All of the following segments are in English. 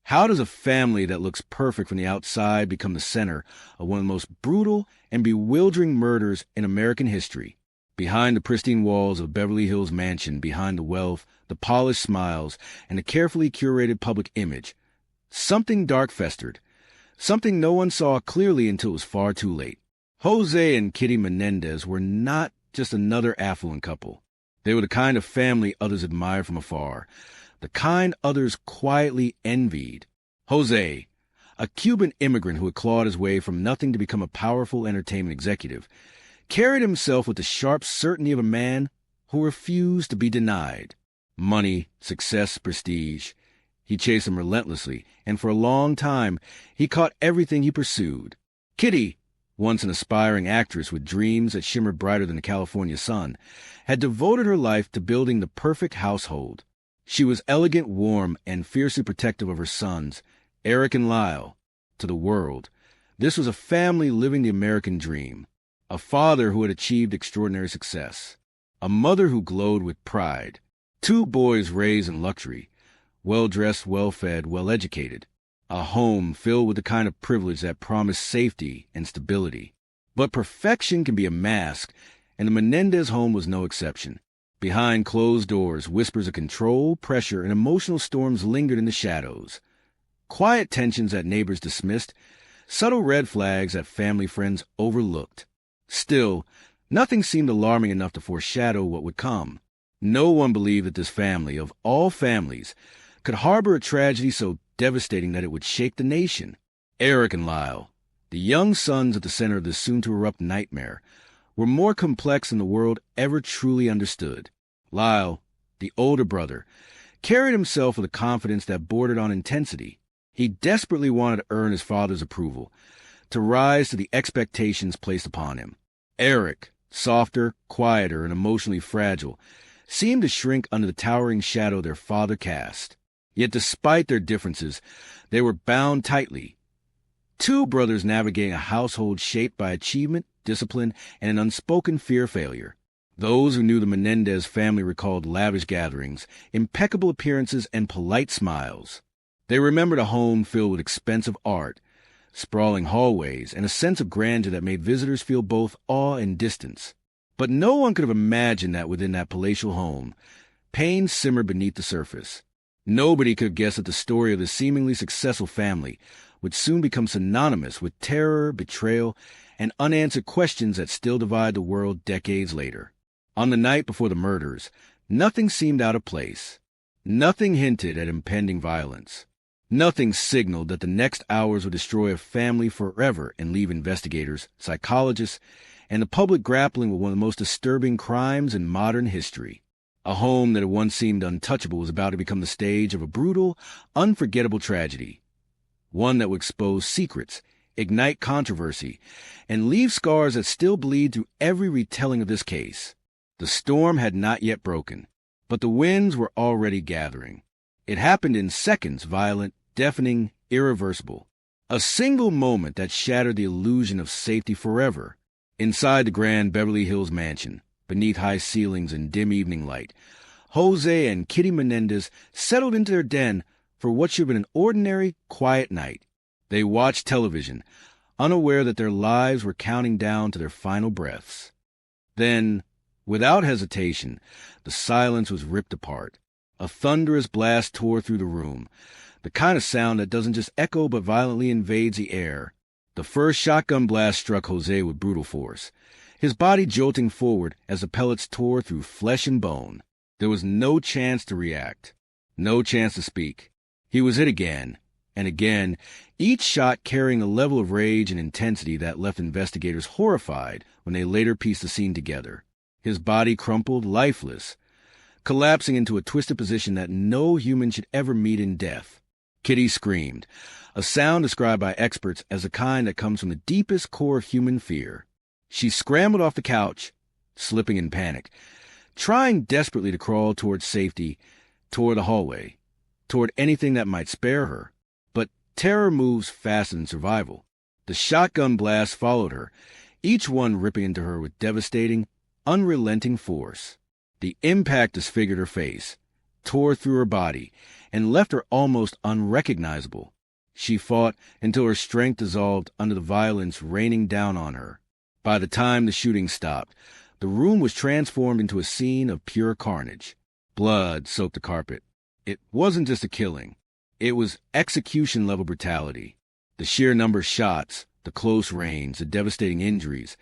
How does a family that looks perfect from the outside become the center of one of the most brutal and bewildering murders in American history? Behind the pristine walls of Beverly Hills mansion, behind the wealth, the polished smiles, and the carefully curated public image, something dark festered, something no one saw clearly until it was far too late. José and Kitty Menendez were not just another affluent couple. They were the kind of family others admired from afar, the kind others quietly envied. José, a Cuban immigrant who had clawed his way from nothing to become a powerful entertainment executive, carried himself with the sharp certainty of a man who refused to be denied. Money, success, prestige. He chased them relentlessly, and for a long time he caught everything he pursued. Kitty, once an aspiring actress with dreams that shimmered brighter than the California sun, had devoted her life to building the perfect household. She was elegant, warm, and fiercely protective of her sons, Erik and Lyle. To the world, this was a family living the American dream. A father who had achieved extraordinary success. A mother who glowed with pride. Two boys raised in luxury. Well-dressed, well-fed, well-educated. A home filled with the kind of privilege that promised safety and stability. But perfection can be a mask, and the Menendez home was no exception. Behind closed doors, whispers of control, pressure, and emotional storms lingered in the shadows. Quiet tensions that neighbors dismissed, subtle red flags that family friends overlooked. Still, nothing seemed alarming enough to foreshadow what would come. No one believed that this family, of all families, could harbor a tragedy so devastating that it would shake the nation. Erik and Lyle, the young sons at the center of this soon-to-erupt nightmare, were more complex than the world ever truly understood. Lyle, the older brother, carried himself with a confidence that bordered on intensity. He desperately wanted to earn his father's approval, to rise to the expectations placed upon him. Erik, softer, quieter, and emotionally fragile, seemed to shrink under the towering shadow their father cast. Yet despite their differences, they were bound tightly. Two brothers navigating a household shaped by achievement, discipline, and an unspoken fear of failure. Those who knew the Menendez family recalled lavish gatherings, impeccable appearances, and polite smiles. They remembered a home filled with expensive art, sprawling hallways, and a sense of grandeur that made visitors feel both awe and distance. But no one could have imagined that within that palatial home, pain simmered beneath the surface. Nobody could have guessed that the story of this seemingly successful family would soon become synonymous with terror, betrayal, and unanswered questions that still divide the world decades later. On the night before the murders, nothing seemed out of place. Nothing hinted at impending violence. Nothing signaled that the next hours would destroy a family forever and leave investigators, psychologists, and the public grappling with one of the most disturbing crimes in modern history. A home that had once seemed untouchable was about to become the stage of a brutal, unforgettable tragedy. One that would expose secrets, ignite controversy, and leave scars that still bleed through every retelling of this case. The storm had not yet broken, but the winds were already gathering. It happened in seconds, violent, deafening, irreversible. A single moment that shattered the illusion of safety forever. Inside the grand Beverly Hills mansion, beneath high ceilings and dim evening light, José and Kitty Menendez settled into their den for what should have been an ordinary, quiet night. They watched television, unaware that their lives were counting down to their final breaths. Then, without hesitation, the silence was ripped apart. A thunderous blast tore through the room, the kind of sound that doesn't just echo but violently invades the air. The first shotgun blast struck José with brutal force, his body jolting forward as the pellets tore through flesh and bone. There was no chance to react, no chance to speak. He was hit again, and again, each shot carrying a level of rage and intensity that left investigators horrified when they later pieced the scene together. His body crumpled, lifeless, collapsing into a twisted position that no human should ever meet in death. Kitty screamed, a sound described by experts as the kind that comes from the deepest core of human fear. She scrambled off the couch, slipping in panic, trying desperately to crawl towards safety, toward the hallway, toward anything that might spare her. But terror moves faster than survival. The shotgun blasts followed her, each one ripping into her with devastating, unrelenting force. The impact disfigured her face, tore through her body and left her almost unrecognizable. She fought until her strength dissolved under the violence raining down on her. By the time the shooting stopped, the room was transformed into a scene of pure carnage. Blood soaked the carpet. It wasn't just a killing. It was execution-level brutality. The sheer number of shots, the close range, the devastating injuries,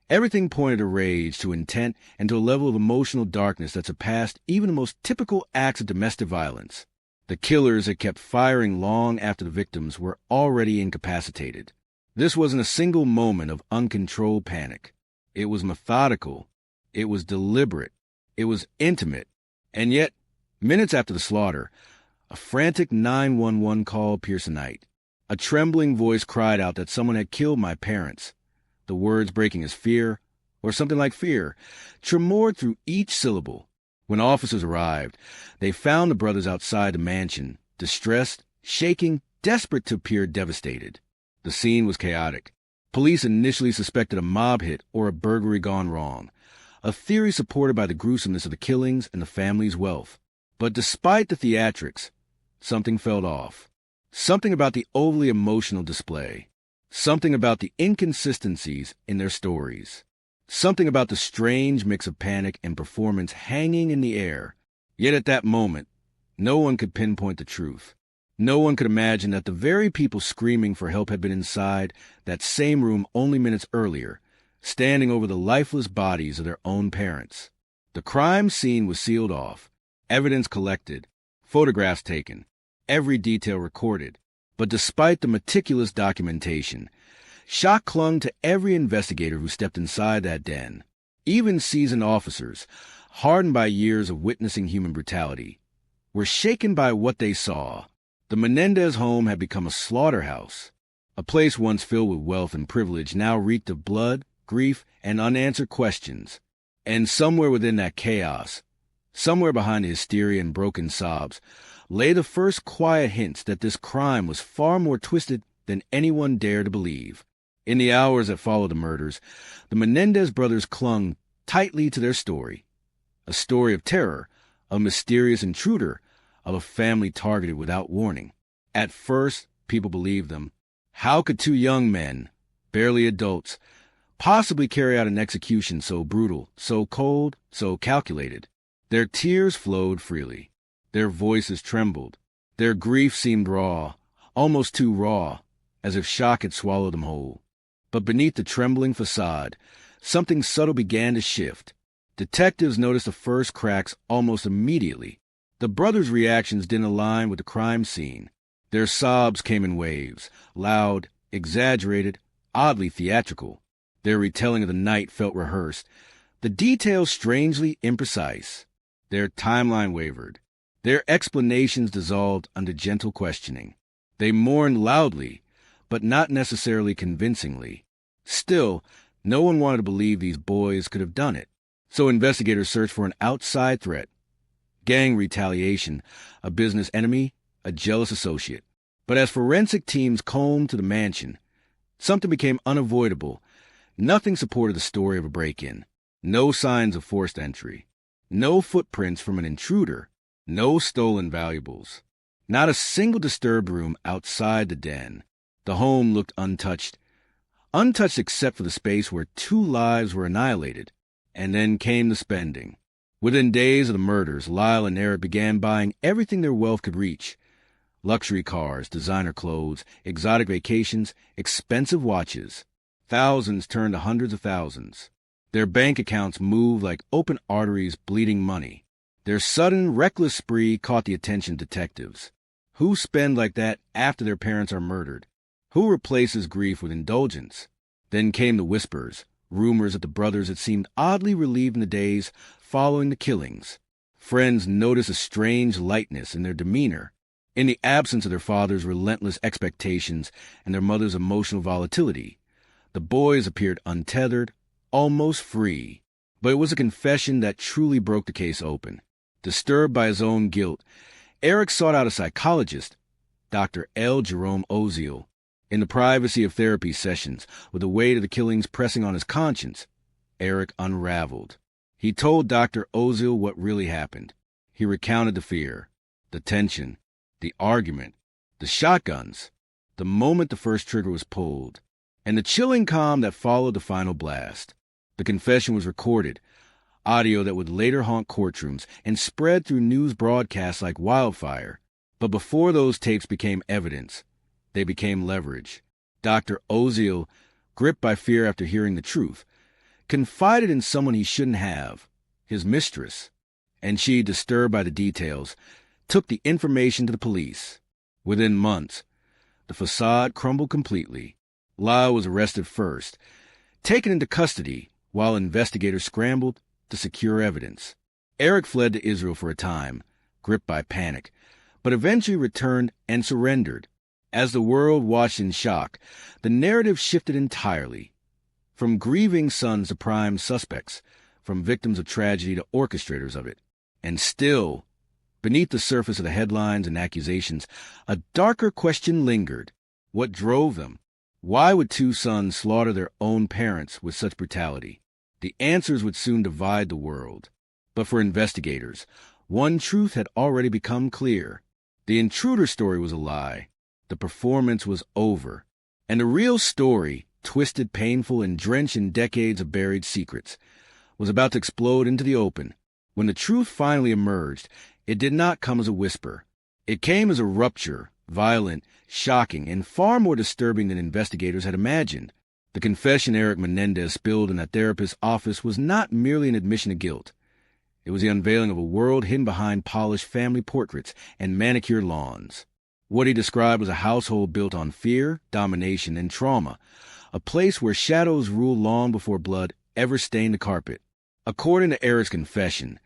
everything pointed to rage, to intent, and to a level of emotional darkness that surpassed even the most typical acts of domestic violence. The killers had kept firing long after the victims were already incapacitated. This wasn't a single moment of uncontrolled panic. It was methodical. It was deliberate. It was intimate. And yet, minutes after the slaughter, a frantic 911 call pierced the night. A trembling voice cried out that someone had killed my parents. The words breaking as fear, or something like fear, tremored through each syllable. When officers arrived, they found the brothers outside the mansion, distressed, shaking, desperate to appear devastated. The scene was chaotic. Police initially suspected a mob hit or a burglary gone wrong, a theory supported by the gruesomeness of the killings and the family's wealth. But despite the theatrics, something felt off. Something about the overly emotional display. Something about the inconsistencies in their stories. Something about the strange mix of panic and performance hanging in the air. Yet at that moment, no one could pinpoint the truth. No one could imagine that the very people screaming for help had been inside that same room only minutes earlier, standing over the lifeless bodies of their own parents. The crime scene was sealed off, evidence collected, photographs taken, every detail recorded. But despite the meticulous documentation, shock clung to every investigator who stepped inside that den. Even seasoned officers, hardened by years of witnessing human brutality, were shaken by what they saw. The Menendez home had become a slaughterhouse. A place once filled with wealth and privilege now reeked of blood, grief, and unanswered questions. And somewhere within that chaos, somewhere behind the hysteria and broken sobs, lay the first quiet hints that this crime was far more twisted than anyone dared to believe. In the hours that followed the murders, the Menendez brothers clung tightly to their story. A story of terror, a mysterious intruder, of a family targeted without warning. At first, people believed them. How could two young men, barely adults, possibly carry out an execution so brutal, so cold, so calculated? Their tears flowed freely. Their voices trembled. Their grief seemed raw, almost too raw, as if shock had swallowed them whole. But beneath the trembling facade, something subtle began to shift. Detectives noticed the first cracks almost immediately. The brothers' reactions didn't align with the crime scene. Their sobs came in waves, loud, exaggerated, oddly theatrical. Their retelling of the night felt rehearsed, the details strangely imprecise. Their timeline wavered. Their explanations dissolved under gentle questioning. They mourned loudly, but not necessarily convincingly. Still, no one wanted to believe these boys could have done it. So investigators searched for an outside threat. Gang retaliation, a business enemy, a jealous associate. But as forensic teams combed to the mansion, something became unavoidable. Nothing supported the story of a break-in. No signs of forced entry. No footprints from an intruder. No stolen valuables. Not a single disturbed room outside the den. The home looked untouched. Untouched except for the space where 2 lives were annihilated. And then came the spending. Within days of the murders, Lyle and Erik began buying everything their wealth could reach. Luxury cars, designer clothes, exotic vacations, expensive watches. Thousands turned to hundreds of thousands. Their bank accounts moved like open arteries bleeding money. Their sudden, reckless spree caught the attention of detectives. Who spend like that after their parents are murdered? Who replaces grief with indulgence? Then came the whispers, rumors that the brothers had seemed oddly relieved in the days following the killings. Friends noticed a strange lightness in their demeanor, in the absence of their father's relentless expectations and their mother's emotional volatility. The boys appeared untethered, almost free. But it was a confession that truly broke the case open. Disturbed by his own guilt, Erik sought out a psychologist, Dr. L. Jerome Oziel. In the privacy of therapy sessions, with the weight of the killings pressing on his conscience, Erik unraveled. He told Dr. Oziel what really happened. He recounted the fear, the tension, the argument, the shotguns, the moment the first trigger was pulled, and the chilling calm that followed the final blast. The confession was recorded, audio that would later haunt courtrooms and spread through news broadcasts like wildfire. But before those tapes became evidence, they became leverage. Dr. Oziel, gripped by fear after hearing the truth, confided in someone he shouldn't have, his mistress, and she, disturbed by the details, took the information to the police. Within months, the facade crumbled completely. Lyle was arrested first, taken into custody while investigators scrambled to secure evidence. Erik fled to Israel for a time, gripped by panic, but eventually returned and surrendered. As the world watched in shock, the narrative shifted entirely. From grieving sons to prime suspects, from victims of tragedy to orchestrators of it. And still, beneath the surface of the headlines and accusations, a darker question lingered. What drove them? Why would two sons slaughter their own parents with such brutality? The answers would soon divide the world. But for investigators, one truth had already become clear. The intruder story was a lie. The performance was over. And the real story, twisted, painful, and drenched in decades of buried secrets, was about to explode into the open. When the truth finally emerged, it did not come as a whisper. It came as a rupture, violent, shocking, and far more disturbing than investigators had imagined. The confession Erik Menendez spilled in that therapist's office was not merely an admission of guilt. It was the unveiling of a world hidden behind polished family portraits and manicured lawns. What he described was a household built on fear, domination, and trauma, a place where shadows ruled long before blood ever stained the carpet. According to Erik's confession,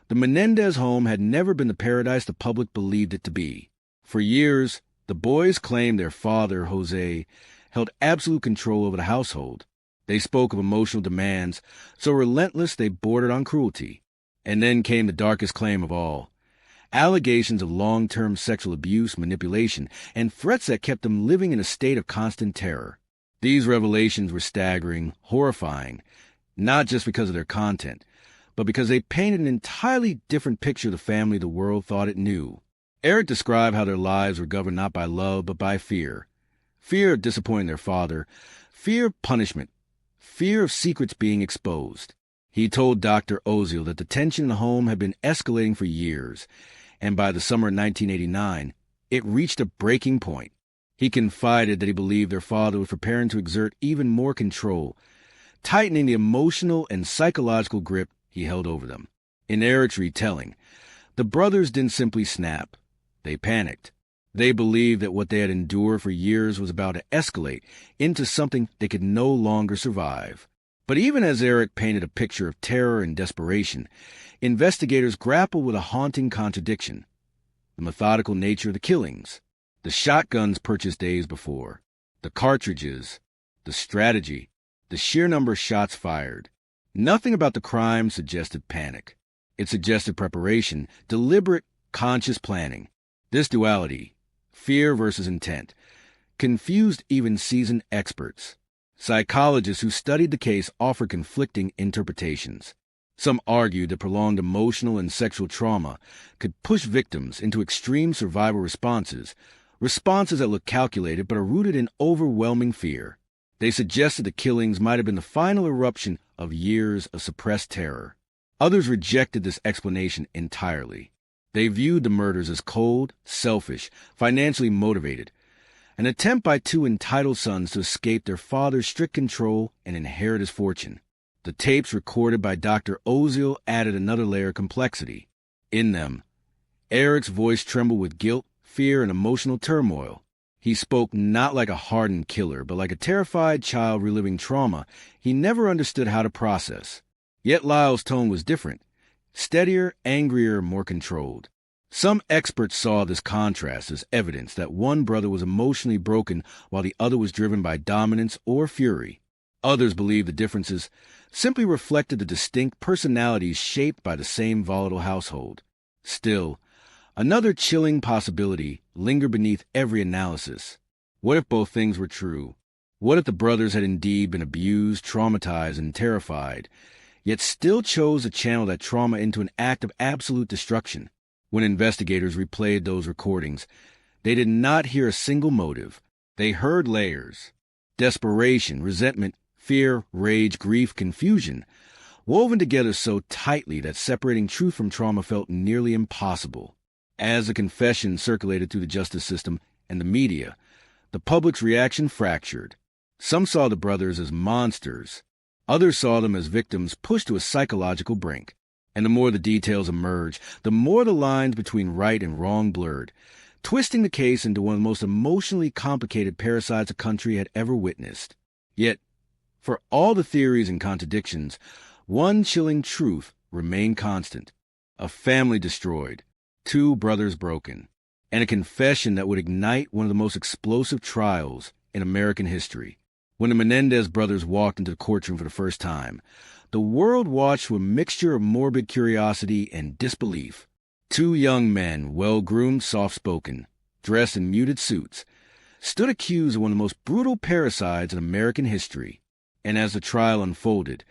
the Menendez home had never been the paradise the public believed it to be. For years, the boys claimed their father, José, held absolute control over the household. They spoke of emotional demands so relentless they bordered on cruelty. And then came the darkest claim of all. Allegations of long-term sexual abuse, manipulation, and threats that kept them living in a state of constant terror. These revelations were staggering, horrifying, not just because of their content, but because they painted an entirely different picture of the family the world thought it knew. Erik described how their lives were governed not by love, but by fear. Fear of disappointing their father, fear of punishment, fear of secrets being exposed. He told Dr. Oziel that the tension in the home had been escalating for years, and by the summer of 1989, it reached a breaking point. He confided that he believed their father was preparing to exert even more control, tightening the emotional and psychological grip he held over them. In Erik's retelling, the brothers didn't simply snap. They panicked. They believed that what they had endured for years was about to escalate into something they could no longer survive. But even as Erik painted a picture of terror and desperation, investigators grappled with a haunting contradiction. The methodical nature of the killings, the shotguns purchased days before, the cartridges, the strategy, the sheer number of shots fired. Nothing about the crime suggested panic. It suggested preparation, deliberate, conscious planning. This duality, fear versus intent, confused even seasoned experts. Psychologists who studied the case offered conflicting interpretations. Some argued that prolonged emotional and sexual trauma could push victims into extreme survival responses that look calculated but are rooted in overwhelming fear. They suggested the killings might have been the final eruption of years of suppressed terror. Others rejected this explanation entirely. They viewed the murders as cold, selfish, financially motivated, an attempt by two entitled sons to escape their father's strict control and inherit his fortune. The tapes recorded by Dr. Oziel added another layer of complexity. In them, Erik's voice trembled with guilt, fear, and emotional turmoil. He spoke not like a hardened killer, but like a terrified child reliving trauma he never understood how to process. Yet Lyle's tone was different, steadier, angrier, more controlled. Some experts saw this contrast as evidence that one brother was emotionally broken while the other was driven by dominance or fury. Others believed the differences simply reflected the distinct personalities shaped by the same volatile household. Still, another chilling possibility lingered beneath every analysis. What if both things were true? What if the brothers had indeed been abused, traumatized, and terrified, yet still chose to channel that trauma into an act of absolute destruction. When investigators replayed those recordings, they did not hear a single motive. They heard layers: desperation, resentment, fear, rage, grief, confusion, woven together so tightly that separating truth from trauma felt nearly impossible. As the confession circulated through the justice system and the media, the public's reaction fractured. Some saw the brothers as monsters. Others saw them as victims pushed to a psychological brink. And the more the details emerged, the more the lines between right and wrong blurred, twisting the case into one of the most emotionally complicated parasites a country had ever witnessed. Yet, for all the theories and contradictions, one chilling truth remained constant: a family destroyed, two brothers broken, and a confession that would ignite one of the most explosive trials in American history. When the Menendez brothers walked into the courtroom for the first time, the world watched with a mixture of morbid curiosity and disbelief. Two young men, well-groomed, soft-spoken, dressed in muted suits, stood accused of one of the most brutal parricides in American history. And as the trial unfolded,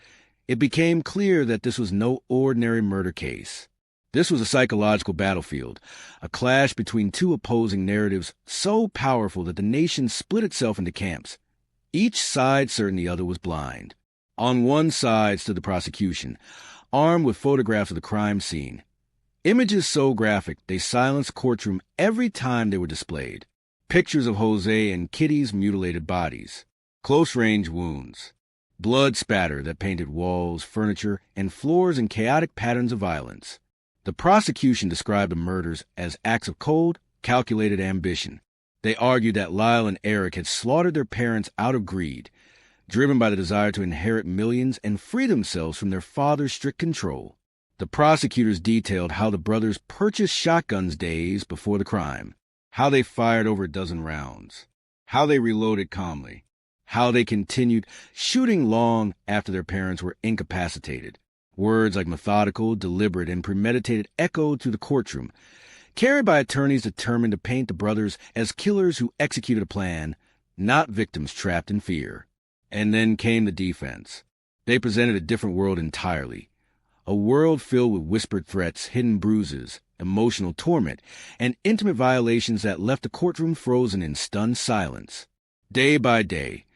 it became clear that this was no ordinary murder case. This was a psychological battlefield, a clash between two opposing narratives so powerful that the nation split itself into camps, each side certain the other was blind. On one side stood the prosecution, armed with photographs of the crime scene, images so graphic they silenced the courtroom every time they were displayed. Pictures of José and Kitty's mutilated bodies, close-range wounds, blood spatter that painted walls, furniture, and floors in chaotic patterns of violence. The prosecution described the murders as acts of cold, calculated ambition. They argued that Lyle and Erik had slaughtered their parents out of greed, driven by the desire to inherit millions and free themselves from their father's strict control. The prosecutors detailed how the brothers purchased shotguns days before the crime, how they fired over a dozen rounds, how they reloaded calmly, how they continued shooting long after their parents were incapacitated. Words like methodical, deliberate, and premeditated echoed through the courtroom, carried by attorneys determined to paint the brothers as killers who executed a plan, not victims trapped in fear. And then came the defense. They presented a different world entirely, a world filled with whispered threats, hidden bruises, emotional torment, and intimate violations that left the courtroom frozen in stunned silence. Day by day,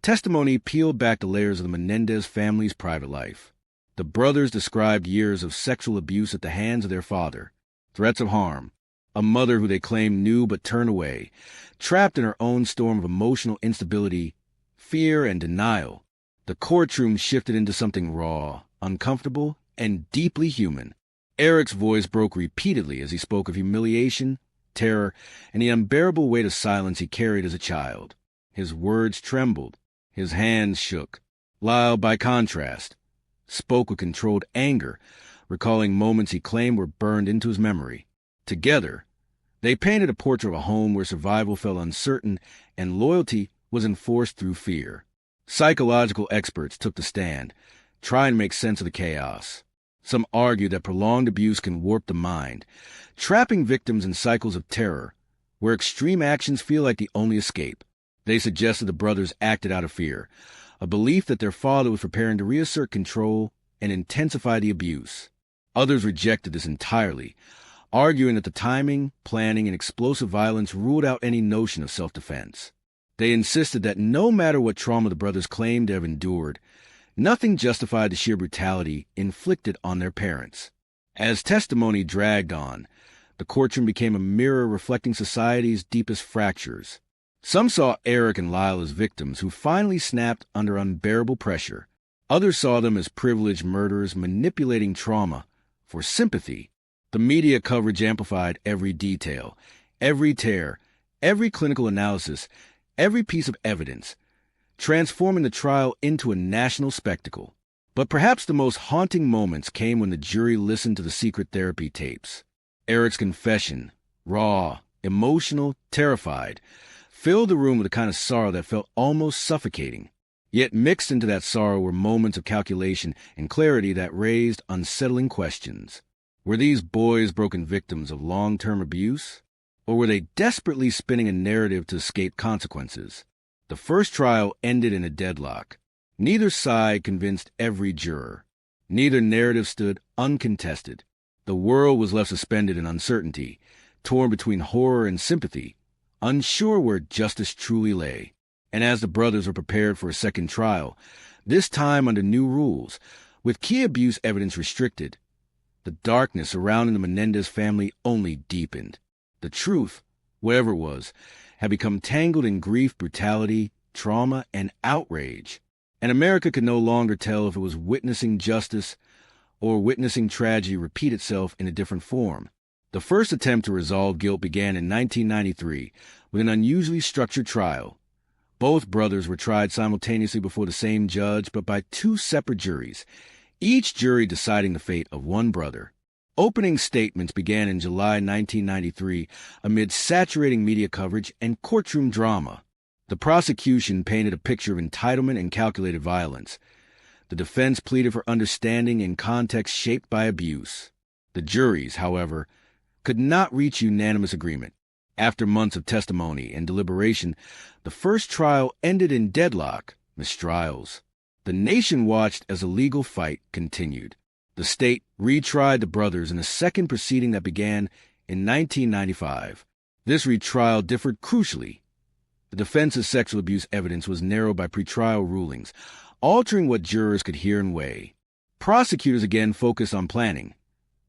testimony peeled back the layers of the Menendez family's private life. The brothers described years of sexual abuse at the hands of their father, threats of harm, a mother who they claimed knew but turned away, trapped in her own storm of emotional instability, fear, and denial. The courtroom shifted into something raw, uncomfortable, and deeply human. Erik's voice broke repeatedly as he spoke of humiliation, terror, and the unbearable weight of silence he carried as a child. His words trembled. His hands shook. Lyle, by contrast, spoke with controlled anger, recalling moments he claimed were burned into his memory. Together, they painted a portrait of a home where survival felt uncertain and loyalty was enforced through fear. Psychological experts took the stand, trying to make sense of the chaos. Some argued that prolonged abuse can warp the mind, trapping victims in cycles of terror, where extreme actions feel like the only escape. They suggested the brothers acted out of fear, a belief that their father was preparing to reassert control and intensify the abuse. Others rejected this entirely, arguing that the timing, planning, and explosive violence ruled out any notion of self-defense. They insisted that no matter what trauma the brothers claimed to have endured, nothing justified the sheer brutality inflicted on their parents. As testimony dragged on, the courtroom became a mirror reflecting society's deepest fractures. Some saw Erik and Lyle as victims who finally snapped under unbearable pressure. Others saw them as privileged murderers manipulating trauma for sympathy. The media coverage amplified every detail, every tear, every clinical analysis, every piece of evidence, transforming the trial into a national spectacle. But perhaps the most haunting moments came when the jury listened to the secret therapy tapes. Erik's confession, raw, emotional, terrified, filled the room with a kind of sorrow that felt almost suffocating. Yet mixed into that sorrow were moments of calculation and clarity that raised unsettling questions. Were these boys broken victims of long-term abuse? Or were they desperately spinning a narrative to escape consequences? The first trial ended in a deadlock. Neither side convinced every juror. Neither narrative stood uncontested. The world was left suspended in uncertainty, torn between horror and sympathy, unsure where justice truly lay. And as the brothers were prepared for a second trial, this time under new rules, with key abuse evidence restricted, the darkness surrounding the Menendez family only deepened. The truth, whatever it was, had become tangled in grief, brutality, trauma, and outrage. And America could no longer tell if it was witnessing justice or witnessing tragedy repeat itself in a different form. The first attempt to resolve guilt began in 1993 with an unusually structured trial. Both brothers were tried simultaneously before the same judge, but by two separate juries, each jury deciding the fate of one brother. Opening statements began in July 1993 amid saturating media coverage and courtroom drama. The prosecution painted a picture of entitlement and calculated violence. The defense pleaded for understanding in context shaped by abuse. The juries, however, could not reach unanimous agreement. After months of testimony and deliberation, the first trial ended in deadlock, mistrials. The nation watched as the legal fight continued. The state retried the brothers in a second proceeding that began in 1995. This retrial differed crucially. The defense's sexual abuse evidence was narrowed by pretrial rulings, altering what jurors could hear and weigh. Prosecutors again focused on planning,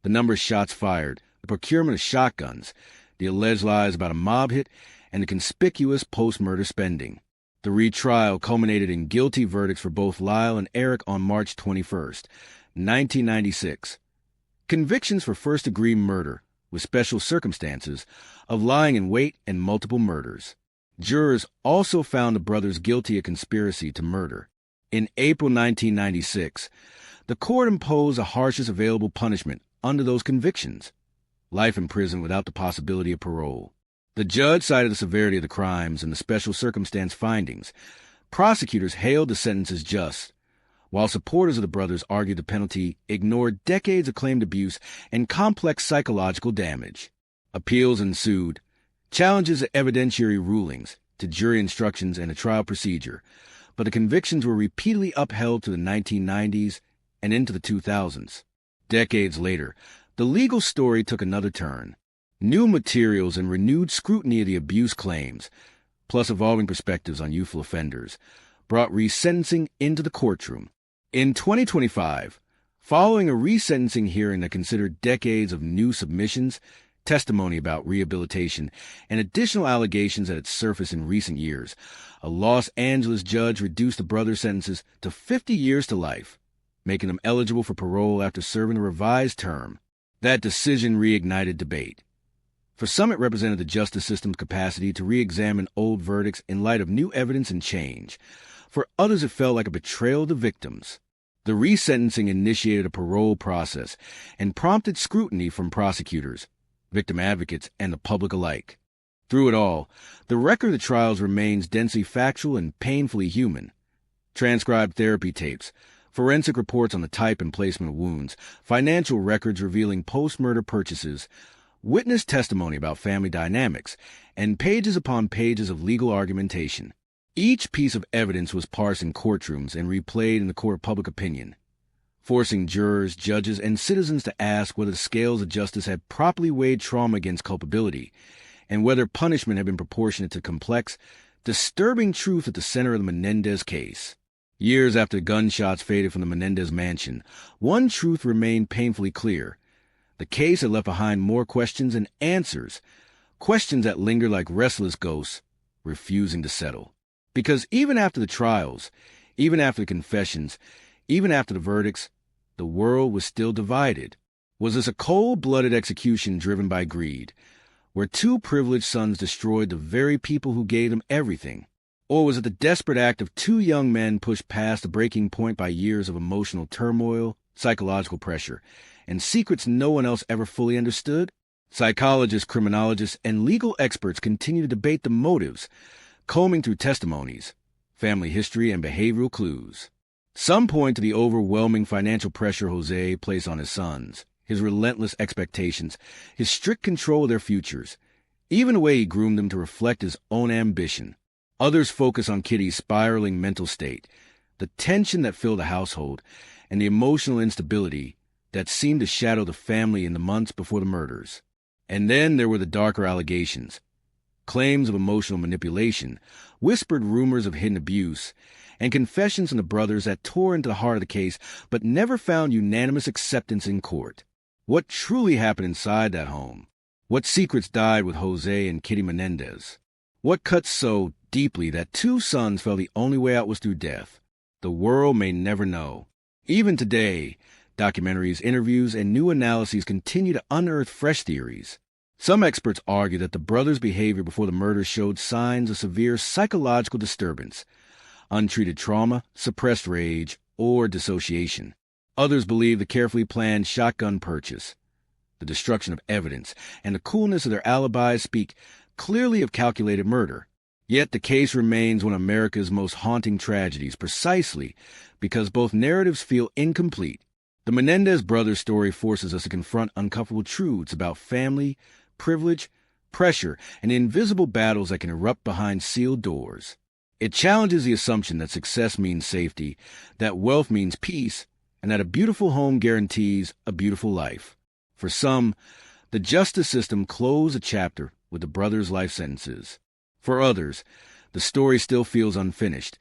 the number of shots fired, the procurement of shotguns, the alleged lies about a mob hit, and the conspicuous post-murder spending. The retrial culminated in guilty verdicts for both Lyle and Erik on March 21, 1996. Convictions for first-degree murder, with special circumstances, of lying in wait and multiple murders. Jurors also found the brothers guilty of conspiracy to murder. In April 1996, the court imposed the harshest available punishment under those convictions: life in prison without the possibility of parole. The judge cited the severity of the crimes and the special circumstance findings. Prosecutors hailed the sentences just, while supporters of the brothers argued the penalty ignored decades of claimed abuse and complex psychological damage. Appeals ensued, challenges to evidentiary rulings, to jury instructions and a trial procedure, but the convictions were repeatedly upheld to the 1990s and into the 2000s. Decades later, the legal story took another turn. New materials and renewed scrutiny of the abuse claims, plus evolving perspectives on youthful offenders, brought resentencing into the courtroom. In 2025, following a resentencing hearing that considered decades of new submissions, testimony about rehabilitation, and additional allegations that had surfaced in recent years, a Los Angeles judge reduced the brothers' sentences to 50 years to life, making them eligible for parole after serving a revised term. That decision reignited debate. For some, it represented the justice system's capacity to re-examine old verdicts in light of new evidence and change. For others, it felt like a betrayal of the victims. The resentencing initiated a parole process and prompted scrutiny from prosecutors, victim advocates, and the public alike. Through it all, the record of the trials remains densely factual and painfully human. Transcribed therapy tapes, forensic reports on the type and placement of wounds, financial records revealing post-murder purchases, witness testimony about family dynamics, and pages upon pages of legal argumentation. Each piece of evidence was parsed in courtrooms and replayed in the court of public opinion, forcing jurors, judges, and citizens to ask whether the scales of justice had properly weighed trauma against culpability, and whether punishment had been proportionate to complex, disturbing truth at the center of the Menendez case. Years after the gunshots faded from the Menendez mansion, one truth remained painfully clear. The case had left behind more questions than answers, questions that lingered like restless ghosts, refusing to settle. Because even after the trials, even after the confessions, even after the verdicts, the world was still divided. Was this a cold-blooded execution driven by greed, where two privileged sons destroyed the very people who gave them everything? Or was it the desperate act of two young men pushed past the breaking point by years of emotional turmoil, psychological pressure, and secrets no one else ever fully understood? Psychologists, criminologists, and legal experts continue to debate the motives, combing through testimonies, family history, and behavioral clues. Some point to the overwhelming financial pressure José placed on his sons, his relentless expectations, his strict control of their futures, even the way he groomed them to reflect his own ambition. Others focus on Kitty's spiraling mental state, the tension that filled the household, and the emotional instability that seemed to shadow the family in the months before the murders. And then there were the darker allegations, claims of emotional manipulation, whispered rumors of hidden abuse, and confessions from the brothers that tore into the heart of the case but never found unanimous acceptance in court. What truly happened inside that home? What secrets died with José and Kitty Menendez? What cut so deeply that two sons felt the only way out was through death? The world may never know. Even today, documentaries, interviews, and new analyses continue to unearth fresh theories. Some experts argue that the brothers' behavior before the murder showed signs of severe psychological disturbance, untreated trauma, suppressed rage, or dissociation. Others believe the carefully planned shotgun purchase, the destruction of evidence, and the coolness of their alibis speak clearly of calculated murder. Yet the case remains one of America's most haunting tragedies precisely because both narratives feel incomplete. The Menendez brothers' story forces us to confront uncomfortable truths about family, privilege, pressure, and the invisible battles that can erupt behind sealed doors. It challenges the assumption that success means safety, that wealth means peace, and that a beautiful home guarantees a beautiful life. For some, the justice system closed a chapter with the brothers' life sentences. For others, the story still feels unfinished,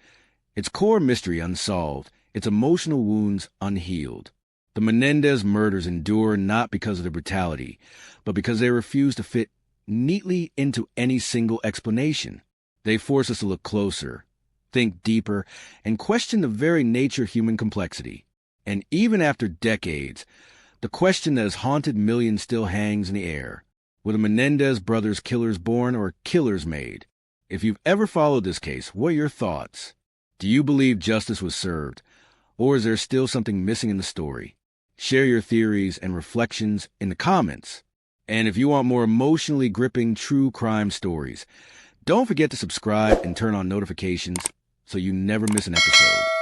its core mystery unsolved, its emotional wounds unhealed. The Menendez murders endure not because of their brutality, but because they refuse to fit neatly into any single explanation. They force us to look closer, think deeper, and question the very nature of human complexity. And even after decades, the question that has haunted millions still hangs in the air. Were the Menendez brothers killers born or killers made? If you've ever followed this case, what are your thoughts? Do you believe justice was served, or is there still something missing in the story? Share your theories and reflections in the comments. And if you want more emotionally gripping true crime stories, don't forget to subscribe and turn on notifications so you never miss an episode.